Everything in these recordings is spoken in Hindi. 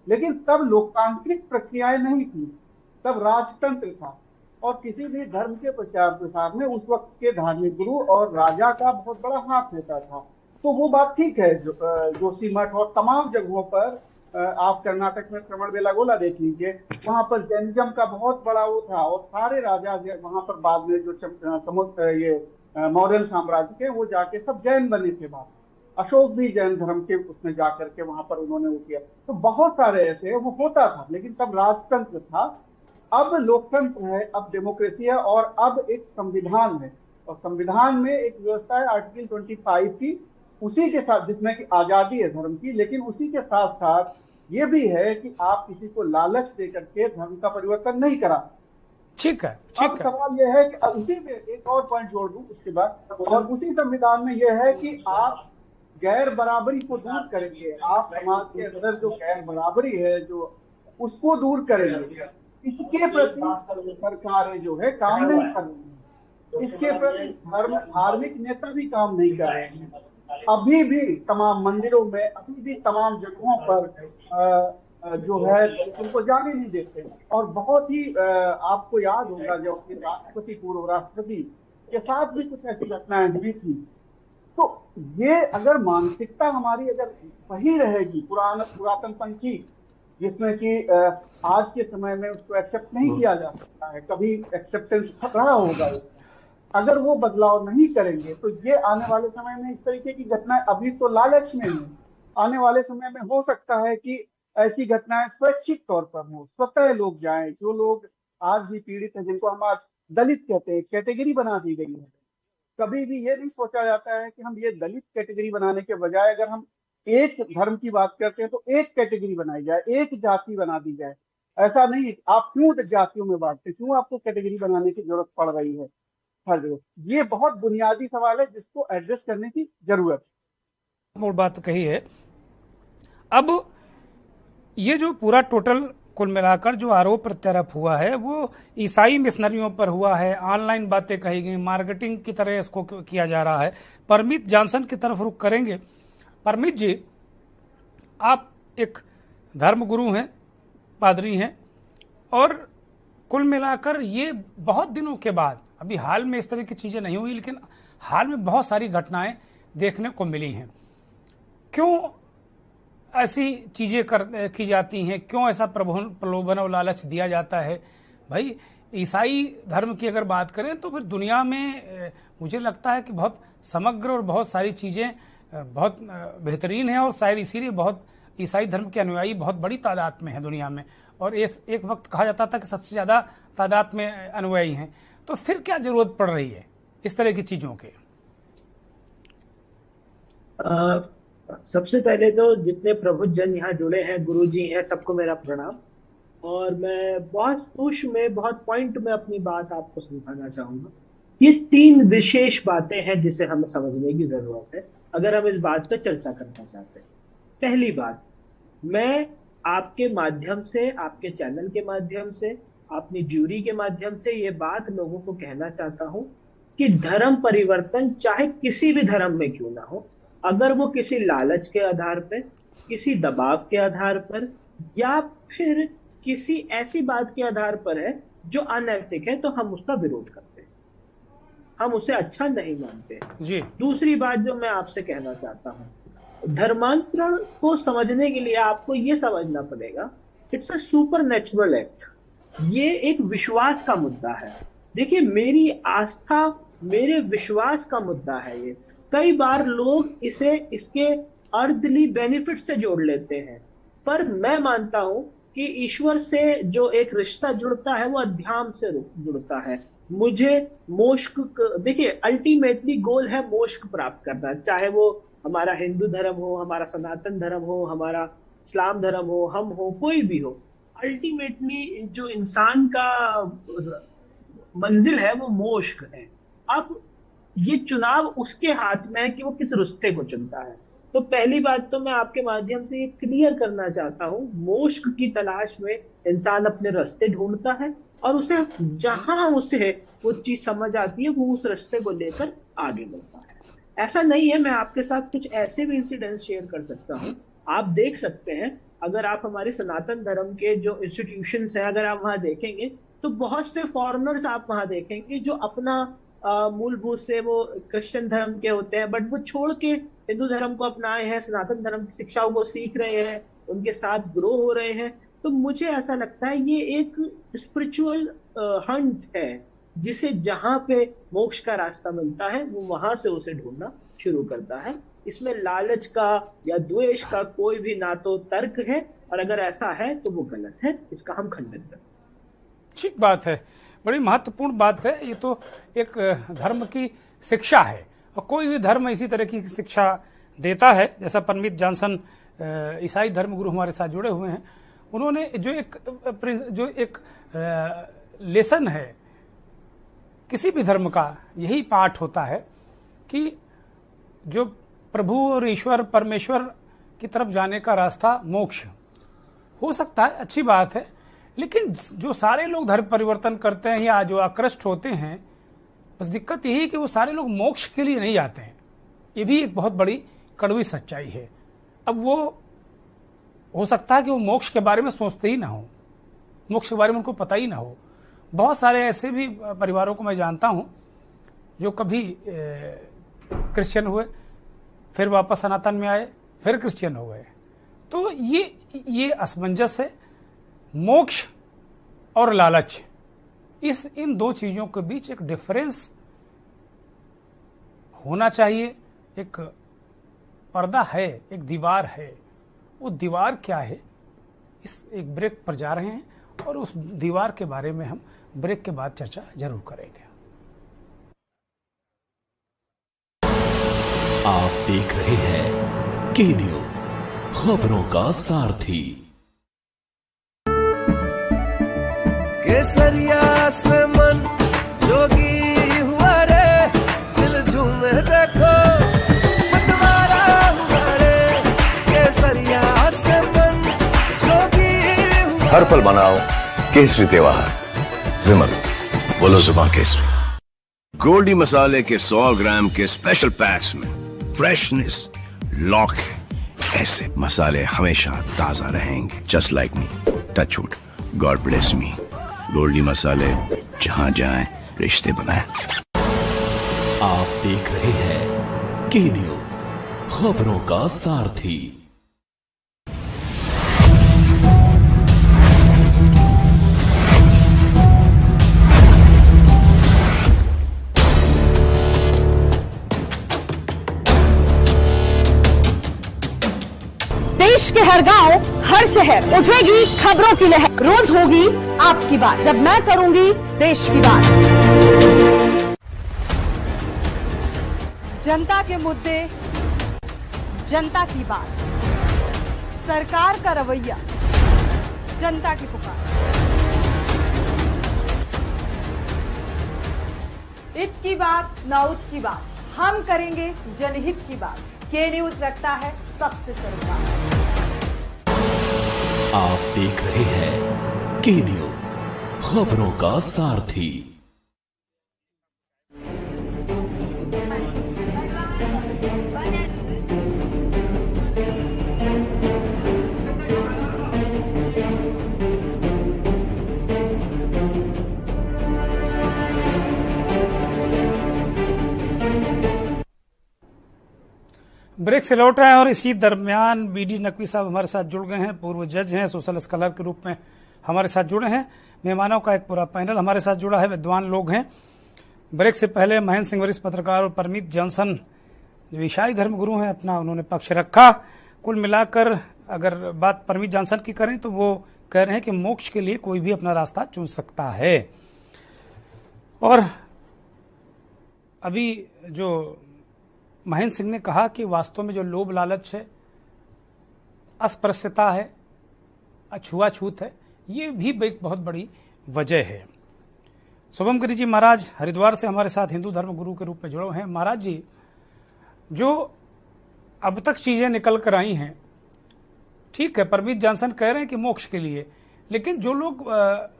लेकिन तब लोकतांत्रिक प्रक्रियाएं नहीं थी, तब राजतंत्र था। और किसी भी धर्म के प्रचार प्रसार में उस वक्त के धार्मिक गुरु और राजा का बहुत बड़ा हाथ होता था। तो वो बात ठीक है, जोशीमठ और तमाम जगहों पर, आप कर्नाटक में श्रवण बेलागोला देख लीजिए, वहां पर जैनिज्म का बहुत बड़ा वो था। और सारे राजा वहां पर बाद में जो समुद्र ये मौर्य साम्राज्य के, वो जाके सब जैन बने थे बाद। अशोक भी जैन धर्म के उसमें जाकर के वहां पर उन्होंने वो किया। तो बहुत सारे ऐसे वो होता था, लेकिन तब राजतंत्र था। अब लोकतंत्र है, अब डेमोक्रेसी है, और अब एक संविधान है। और संविधान में एक व्यवस्था है आर्टिकल 25 की, उसी के साथ, जिसमें कि आजादी है धर्म की, लेकिन उसी के साथ साथ ये भी है कि आप किसी को लालच दे करके धर्म का परिवर्तन नहीं करा सकते। ठीक है, अब ठीक है। सवाल यह है कि उसी में एक और पॉइंट जोड़ दूं उसके बाद, और उसी संविधान में यह है कि आप गैर बराबरी को दूर करेंगे। आप समाज के अंदर जो गैर बराबरी है, जो उसको दूर करेंगे। इसके प्रति सरकारें जो है काम नहीं कर रही हैं। इसके प्रति धार्मिक नेता भी काम नहीं कर रहे हैं। अभी भी तमाम मंदिरों में, अभी भी तमाम जगहों पर जो है उनको जाने नहीं देते। और बहुत ही आपको याद होगा जब अपने राष्ट्रपति, पूर्व राष्ट्रपति के साथ भी कुछ ऐसी घटनाएं हुई थी। तो ये अगर मानसिकता हमारी अगर वही रहेगी पुरातन पंथी, जिसमें कि आज के समय में उसको एक्सेप्ट नहीं किया जा सकता है, कभी एक्सेप्टेंस रहा होगा इसका, अगर वो बदलाव नहीं करेंगे तो ये आने वाले समय में इस तरीके की घटनाएं, अभी तो लालच में है, आने वाले समय में हो सकता है कि ऐसी घटनाएं स्वैच्छिक तौर पर हो, स्वतः लोग जाएं। जो लोग आज भी पीड़ित हैं, जिनको हम आज दलित कहते हैं, कैटेगरी बना दी गई है। कभी भी ये नहीं सोचा जाता है कि हम ये दलित कैटेगरी बनाने के बजाय अगर हम एक धर्म की बात करते हैं तो एक कैटेगरी बनाई जाए, एक जाति बना दी जाए। ऐसा नहीं, आप क्यों जातियों में बांटते, क्यों आपको कैटेगरी बनाने की जरूरत पड़ रही है हर जगह? ये बहुत बुनियादी सवाल है जिसको एड्रेस करने की जरूरत है। मूल बात कही है। अब ये जो पूरा टोटल कुल मिलाकर जो आरोप प्रत्यारोप हुआ है वो ईसाई मिशनरियों पर हुआ है। ऑनलाइन बातें कही गई, मार्केटिंग की तरह इसको किया जा रहा है। परमित जॉनसन की तरफ रुख करेंगे। परमित जी, आप एक धर्मगुरु हैं, पादरी हैं, और कुल मिलाकर ये बहुत दिनों के बाद, अभी हाल में इस तरह की चीजें नहीं हुई, लेकिन हाल में बहुत सारी घटनाएं देखने को मिली हैं। क्यों ऐसी चीजें की जाती हैं? क्यों ऐसा प्रलोभन और लालच दिया जाता है? भाई, ईसाई धर्म की अगर बात करें तो फिर दुनिया में मुझे लगता है कि बहुत समग्र और बहुत सारी चीजें बहुत बेहतरीन है, और शायद इसीलिए बहुत ईसाई धर्म के अनुयायी बहुत बड़ी तादाद में है दुनिया में। और एक वक्त कहा जाता था कि सबसे ज्यादा तादाद में अनुयायी हैं। तो फिर क्या जरूरत पड़ रही है इस तरह की चीजों के? सबसे पहले तो जितने प्रबुद्ध जन यहाँ जुड़े हैं, गुरु जी हैं, सबको मेरा प्रणाम। और मैं बहुत सूक्ष्म में, बहुत पॉइंट में अपनी बात आपको समझाना चाहूंगा। ये तीन विशेष बातें हैं जिसे हमें समझने की जरूरत है अगर हम इस बात पर चर्चा करना चाहते हैं। पहली बात, मैं आपके माध्यम से, आपके चैनल के माध्यम से, अपनी ज्यूरी के माध्यम से ये बात लोगों को कहना चाहता हूं कि धर्म परिवर्तन चाहे किसी भी धर्म में क्यों ना हो, अगर वो किसी लालच के आधार पर, किसी दबाव के आधार पर, या फिर किसी ऐसी बात के आधार पर है जो अनैतिक है, तो हम उसका विरोध करते हैं, हम उसे अच्छा नहीं मानते जी। दूसरी बात जो मैं आपसे कहना चाहता हूं, धर्मांतरण को समझने के लिए आपको यह समझना पड़ेगा, it's a super natural act. ये एक विश्वास का मुद्दा है। देखिए, मेरी आस्था, मेरे विश्वास का मुद्दा है ये। कई बार लोग इसे इसके अर्थली बेनिफिट से जोड़ लेते हैं, पर मैं मानता हूं कि ईश्वर से जो एक रिश्ता जुड़ता है वो अध्यात्म से जुड़ता है। मुझे मोक्ष, देखिए अल्टीमेटली गोल है मोक्ष प्राप्त करना, चाहे वो हमारा हिंदू धर्म हो, हमारा सनातन धर्म हो, हमारा इस्लाम धर्म हो, हम हो, कोई भी हो। अल्टीमेटली जो इंसान का मंजिल है वो मोक्ष है। अब ये चुनाव उसके हाथ में है कि वो किस रास्ते को चुनता है। तो पहली बात तो मैं आपके माध्यम से ये क्लियर करना चाहता हूं, मोक्ष की तलाश में इंसान अपने रास्ते ढूंढता है, और उसे जहां उसे वो चीज समझ आती है वो उस रास्ते को लेकर आगे बढ़ता है। ऐसा नहीं है, मैं आपके साथ कुछ ऐसे भी इंसिडेंट शेयर कर सकता हूं। आप देख सकते हैं अगर आप हमारे सनातन धर्म के जो इंस्टीट्यूशंस हैं अगर आप वहां देखेंगे, तो बहुत से फॉरेनर्स आप वहां देखेंगे जो अपना मूलभूत से वो क्रिश्चियन धर्म के होते हैं, बट वो छोड़ के हिंदू धर्म को अपनाए हैं, सनातन धर्म की शिक्षाओं को सीख रहे हैं, उनके साथ ग्रो हो रहे हैं। तो मुझे ऐसा लगता है ये एक स्पिरिचुअल हंट है, जिसे जहां पे मोक्ष का रास्ता मिलता है वो वहां से उसे ढूंढना शुरू करता है। इसमें लालच का या द्वेष का कोई भी ना तो तर्क है, और अगर ऐसा है तो वो गलत है, इसका हम खंडन करते हैं। ठीक बात है, बड़ी महत्वपूर्ण बात है। ये तो एक धर्म की शिक्षा है, और कोई भी धर्म इसी तरह की शिक्षा देता है। जैसा परमित जॉनसन ईसाई धर्मगुरु हमारे साथ जुड़े हुए हैं, उन्होंने जो एक लेसन है किसी भी धर्म का, यही पाठ होता है कि जो प्रभु और ईश्वर परमेश्वर की तरफ जाने का रास्ता मोक्ष हो सकता है, अच्छी बात है। लेकिन जो सारे लोग धर्म परिवर्तन करते हैं या जो आकृष्ट होते हैं, बस दिक्कत यही है कि वो सारे लोग मोक्ष के लिए नहीं जाते हैं। ये भी एक बहुत बड़ी कड़वी सच्चाई है। अब वो हो सकता है कि वो मोक्ष के बारे में सोचते ही ना हो, मोक्ष के बारे में उनको पता ही ना हो। बहुत सारे ऐसे भी परिवारों को मैं जानता हूं जो कभी क्रिश्चियन हुए, फिर वापस सनातन में आए, फिर क्रिश्चियन हो गए। तो ये असमंजस है। मोक्ष और लालच, इन दो चीजों के बीच एक डिफरेंस होना चाहिए। एक पर्दा है, एक दीवार है। वो दीवार क्या है, इस एक ब्रेक पर जा रहे हैं और उस दीवार के बारे में हम ब्रेक के बाद चर्चा जरूर करेंगे। आप देख रहे हैं के न्यूज, खबरों का सारथी। केसरिया से मन जोगी हुआ रे, दिल झूमे देखो मतवारा हुआ रे। केसरिया से मन जोगी हुआ। हर पल मनाओ केसरी त्योहार। विमल, बोलो जुबान केसरी। गोल्डी मसाले के 100 ग्राम के स्पेशल पैक्स में फ्रेशनेस लॉक है। ऐसे मसाले हमेशा ताजा रहेंगे। Just like me, touch wood, God bless me. Goldiee Masale, जहां जाएं रिश्ते बनाएं। आप देख रहे हैं के न्यूज, खबरों का सारथी। देश के हर गांव, हर शहर उठेगी खबरों की लहर। रोज होगी आपकी बात, जब मैं करूंगी देश की बात। जनता के मुद्दे, जनता की बात, सरकार का रवैया, जनता की पुकार। इत की बात न उत की बात, हम करेंगे जनहित की बात। के न्यूज रखता है सबसे सरोकार। आप देख रहे हैं के न्यूज, खबरों का सारथी। ब्रेक से लौट रहे हैं और इसी दरमियान बीडी नकवी साहब हमारे साथ जुड़ गए हैं। पूर्व जज हैं, सोशल स्कॉलर के रूप में हमारे साथ जुड़े हैं। मेहमानों का एक पूरा पैनल हमारे साथ जुड़ा है, विद्वान लोग हैं। ब्रेक से पहले महेंद्र सिंह वरिष्ठ पत्रकार और परमित जॉनसन जो ईसाई धर्मगुरु हैं, अपना उन्होंने पक्ष रखा। कुल मिलाकर अगर बात परमित जॉनसन की करें तो वो कह रहे हैं कि मोक्ष के लिए कोई भी अपना रास्ता चुन सकता है। और अभी जो महेंद्र सिंह ने कहा कि वास्तव में जो लोभ लालच है, अस्पृश्यता है, अछूआछूत है, ये भी एक बहुत बड़ी वजह है। शुभम गिरी जी महाराज हरिद्वार से हमारे साथ हिंदू धर्म गुरु के रूप में जुड़े हैं। महाराज जी, जो अब तक चीजें निकल कर आई हैं, ठीक है, परमित जॉनसन कह रहे हैं कि मोक्ष के लिए, लेकिन जो लोग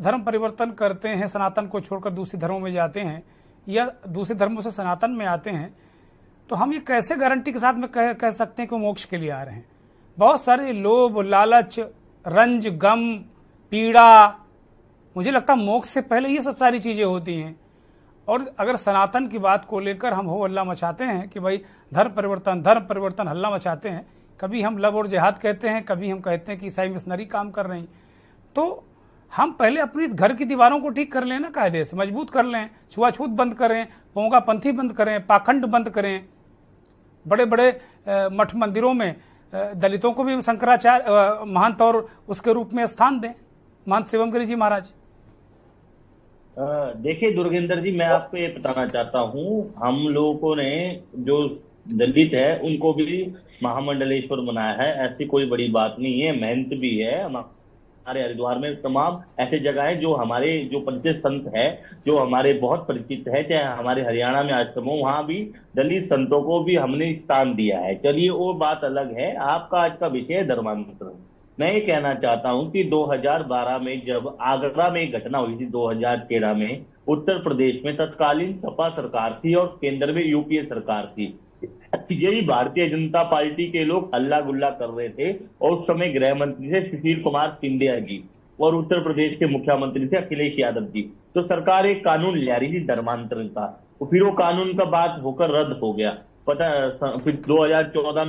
धर्म परिवर्तन करते हैं, सनातन को छोड़कर दूसरे धर्मों में जाते हैं या दूसरे धर्मों से सनातन में आते हैं, तो हम ये कैसे गारंटी के साथ में कह सकते हैं कि वो मोक्ष के लिए आ रहे हैं? बहुत सारे लोभ, लालच, रंज, गम, पीड़ा, मुझे लगता है मोक्ष से पहले ये सब सारी चीजें होती हैं। और अगर सनातन की बात को लेकर हम हो हल्ला मचाते हैं कि भाई धर्म परिवर्तन हल्ला मचाते हैं, कभी हम लव और जिहाद कहते हैं, कभी हम कहते हैं कि ईसाई मिशनरी काम कर रही, तो हम पहले अपनी घर की दीवारों को ठीक कर लें ना, कायदे से मजबूत कर लें, छुआछूत बंद करें, पोंगापंथी बंद करें, पाखंड बंद करें। बड़े बड़े मठ मंदिरों में दलितों को भी शंकराचार्य महंत और उसके रूप में स्थान दें, महंत शिवमगिरी जी महाराज। देखिए दुर्गेंद्र जी, मैं आपको ये बताना चाहता हूँ, हम लोगों ने जो दलित है उनको भी महामंडलेश्वर बनाया है, ऐसी कोई बड़ी बात नहीं है। महंत भी है हमारे हरिद्वार में, तमाम ऐसे जगह है जो हमारे जो पंच संत है जो हमारे बहुत परिचित है, चाहे हमारे हरियाणा में आश्रम हो, वहां भी दलित संतों को भी हमने स्थान दिया है। चलिए वो बात अलग है, आपका आज का विषय है धर्मांतरण। मैं ये कहना चाहता हूं कि 2012 में जब आगरा में एक घटना हुई थी, 2013 में उत्तर प्रदेश में तत्कालीन सपा सरकार थी और केंद्र में यूपीए सरकार थी, यही भारतीय जनता पार्टी के लोग हल्ला गुल्ला कर रहे थे और उस समय गृह मंत्री थे सुशील कुमार सिंधिया जी और उत्तर प्रदेश के मुख्यमंत्री थे अखिलेश यादव जी। तो सरकार एक कानून ले रही थी धर्मांतरण का, फिर वो कानून का बात होकर रद्द हो गया। फिर 2014 में